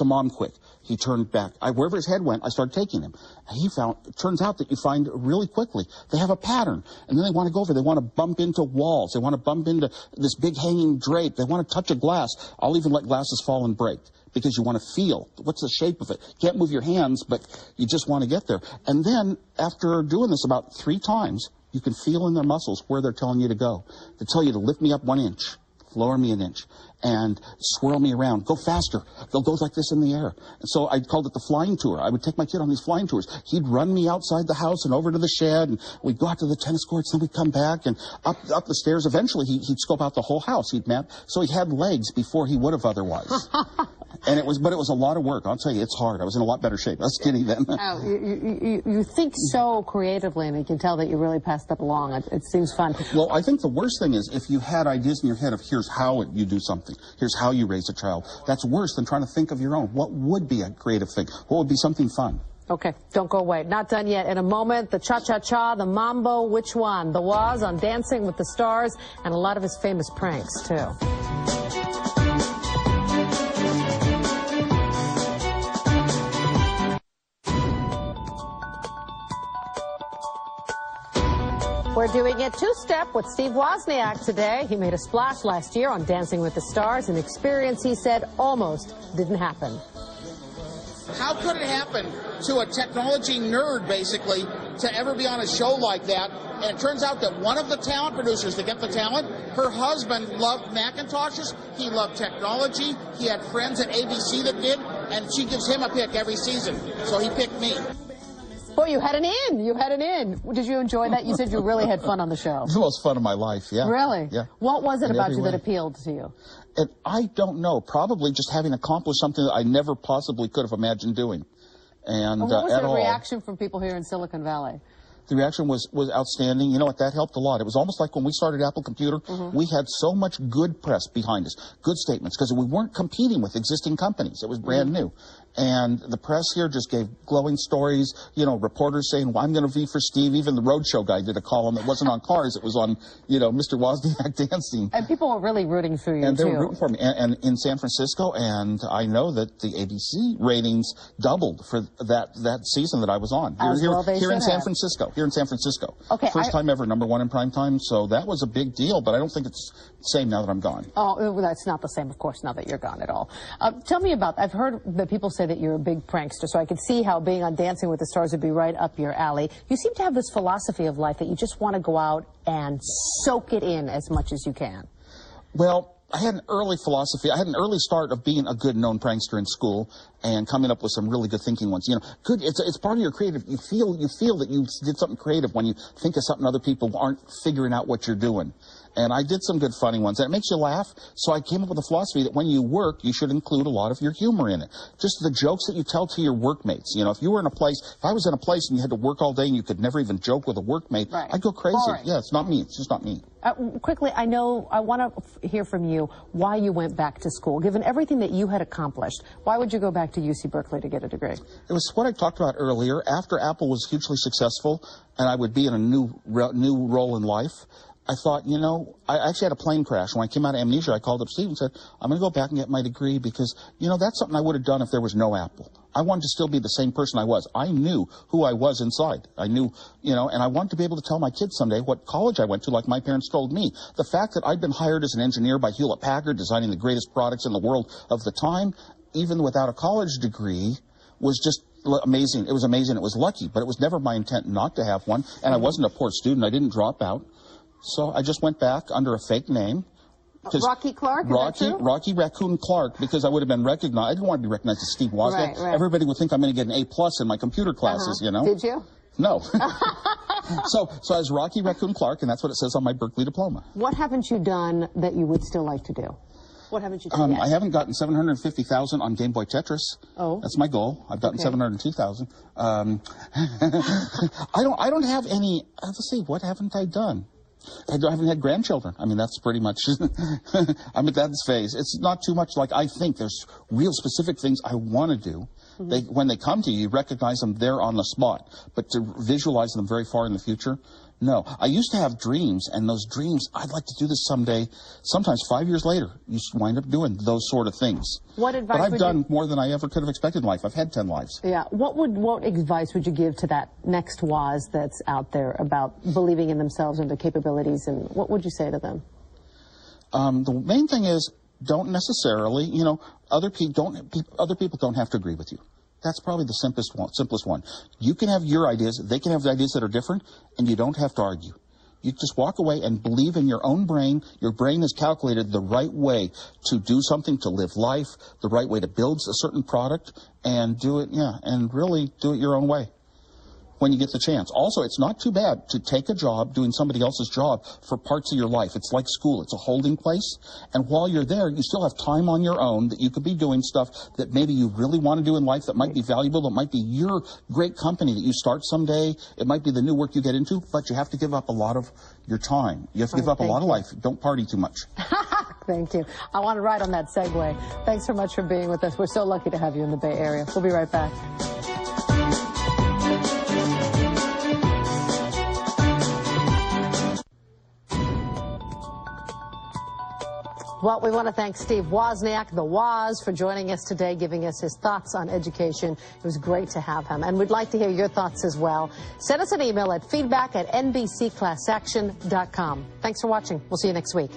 to Mom quick. He turned back. Wherever his head went, I started taking him. And it turns out that you find really quickly, they have a pattern. And then they want to go over, they want to bump into walls. They want to bump into this big hanging drape. They want to touch a glass. I'll even let glasses fall and break, because you want to feel what's the shape of it. You can't move your hands, but you just want to get there. And then after doing this about 3 times, you can feel in their muscles where they're telling you to go. They tell you to lift me up 1 inch, lower me 1 inch, and swirl me around. Go faster. They'll go like this in the air. And so I called it the flying tour. I would take my kid on these flying tours. He'd run me outside the house and over to the shed, and we'd go out to the tennis courts, then we'd come back and up the stairs. Eventually, he'd scope out the whole house. He'd map. So he had legs before he would have otherwise. But it was a lot of work. I'll tell you, it's hard. I was in a lot better shape. I was skinny then. Oh, you think so creatively, and you can tell that you really passed up along. It seems fun. Well, I think the worst thing is if you had ideas in your head of here's how you do something, here's how you raise a child. That's worse than trying to think of your own. What would be a creative thing? What would be something fun? Okay, don't go away. Not done yet. In a moment, the cha-cha-cha, the mambo, which one? The Woz on Dancing with the Stars, and a lot of his famous pranks, too. We're doing it two-step with Steve Wozniak today. He made a splash last year on Dancing with the Stars, an experience he said almost didn't happen. How could it happen to a technology nerd, basically, to ever be on a show like that? And it turns out that one of the talent producers that get the talent, her husband loved Macintoshes. He loved technology. He had friends at ABC that did, and she gives him a pick every season. So he picked me. Boy, you had an in. You had an in. Did you enjoy that? You said you really had fun on the show. It was the most fun of my life, yeah. Really? Yeah. What was it about you that appealed to you? And I don't know. Probably just having accomplished something that I never possibly could have imagined doing. And what was the reaction from people here in Silicon Valley? The reaction was outstanding. You know what? That helped a lot. It was almost like when we started Apple Computer, we had so much good press behind us, good statements, because we weren't competing with existing companies. It was brand new. And the press here just gave glowing stories, you know, reporters saying, well, I'm going to be for Steve. Even the Roadshow guy did a column that wasn't on cars. It was on, you know, Mr. Wozniak dancing. And people were really rooting for you, and they were rooting for me. And in San Francisco, and I know that the ABC ratings doubled for that season that I was on. Here in San Francisco. Here in San Francisco. Okay, First time ever, #1 in prime time. So that was a big deal, but I don't think it's the same now that I'm gone. Oh, well, that's not the same, of course, now that you're gone at all. Tell me about, I've heard that people say that you're a big prankster, so I could see how being on Dancing with the Stars would be right up your alley. You seem to have this philosophy of life that you just want to go out and soak it in as much as you can. Well, I had an early philosophy. I had an early start of being a good known prankster in school and coming up with some really good thinking ones. You know, it's part of your creative. You feel that you did something creative when you think of something other people aren't figuring out what you're doing. And I did some good funny ones, and it makes you laugh. So I came up with a philosophy that when you work, you should include a lot of your humor in it. Just the jokes that you tell to your workmates. You know, if you were in a place, if I was in a place and you had to work all day and you could never even joke with a workmate, I'd go crazy. Boring. Yeah, it's not me. It's just not me. Quickly, I want to hear from you why you went back to school. Given everything that you had accomplished, why would you go back to UC Berkeley to get a degree? It was what I talked about earlier. After Apple was hugely successful and I would be in a new role in life, I thought, you know, I actually had a plane crash. When I came out of amnesia, I called up Steve and said, I'm going to go back and get my degree because, you know, that's something I would have done if there was no Apple. I wanted to still be the same person I was. I knew who I was inside. I knew, you know, and I wanted to be able to tell my kids someday what college I went to like my parents told me. The fact that I'd been hired as an engineer by Hewlett-Packard, designing the greatest products in the world of the time, even without a college degree, was just amazing. It was amazing. It was lucky, but it was never my intent not to have one. And I wasn't a poor student. I didn't drop out. So I just went back under a fake name. Rocky Clark? Rocky Raccoon Clark, because I would have been recognized. I didn't want to be recognized as Steve Wozniak. Right. Everybody would think I'm going to get an A+ in my computer classes, you know. Did you? No. So I was Rocky Raccoon Clark, and that's what it says on my Berkeley diploma. What haven't you done that you would still like to do? What haven't you done yet? I haven't gotten 750,000 on Game Boy Tetris. Oh. That's my goal. I've gotten 702,000. I don't have any, let's see, what haven't I done? I haven't had grandchildren. I mean, that's pretty much, I'm at that phase. It's not too much like I think. There's real specific things I want to do. When they come to you, you recognize them there on the spot. But to visualize them very far in the future, no. I used to have dreams, and those dreams, I'd like to do this someday. Sometimes 5 years later, you wind up doing those sort of things. What advice But I've done more than I ever could have expected in life. I've had 10 lives. Yeah. What advice would you give to that next Woz that's out there about believing in themselves and their capabilities, and what would you say to them? The main thing is, don't necessarily, other people don't have to agree with you. That's probably the simplest one. You can have your ideas, they can have ideas that are different, and you don't have to argue. You just walk away and believe in your own brain. Your brain is calculated the right way to do something, to live life, the right way to build a certain product, and do it, and really do it your own way when you get the chance. Also, it's not too bad to take a job doing somebody else's job for parts of your life. It's like school. It's a holding place. And while you're there, you still have time on your own that you could be doing stuff that maybe you really want to do in life that might be valuable, that might be your great company that you start someday. It might be the new work you get into, but you have to give up a lot of your time. You have to give up a lot of life. Don't party too much. Thank you. I want to ride on that segue. Thanks so much for being with us. We're so lucky to have you in the Bay Area. We'll be right back. Well, we want to thank Steve Wozniak, the Woz, for joining us today, giving us his thoughts on education. It was great to have him. And we'd like to hear your thoughts as well. Send us an email at feedback@nbcclassaction.com. Thanks for watching. We'll see you next week.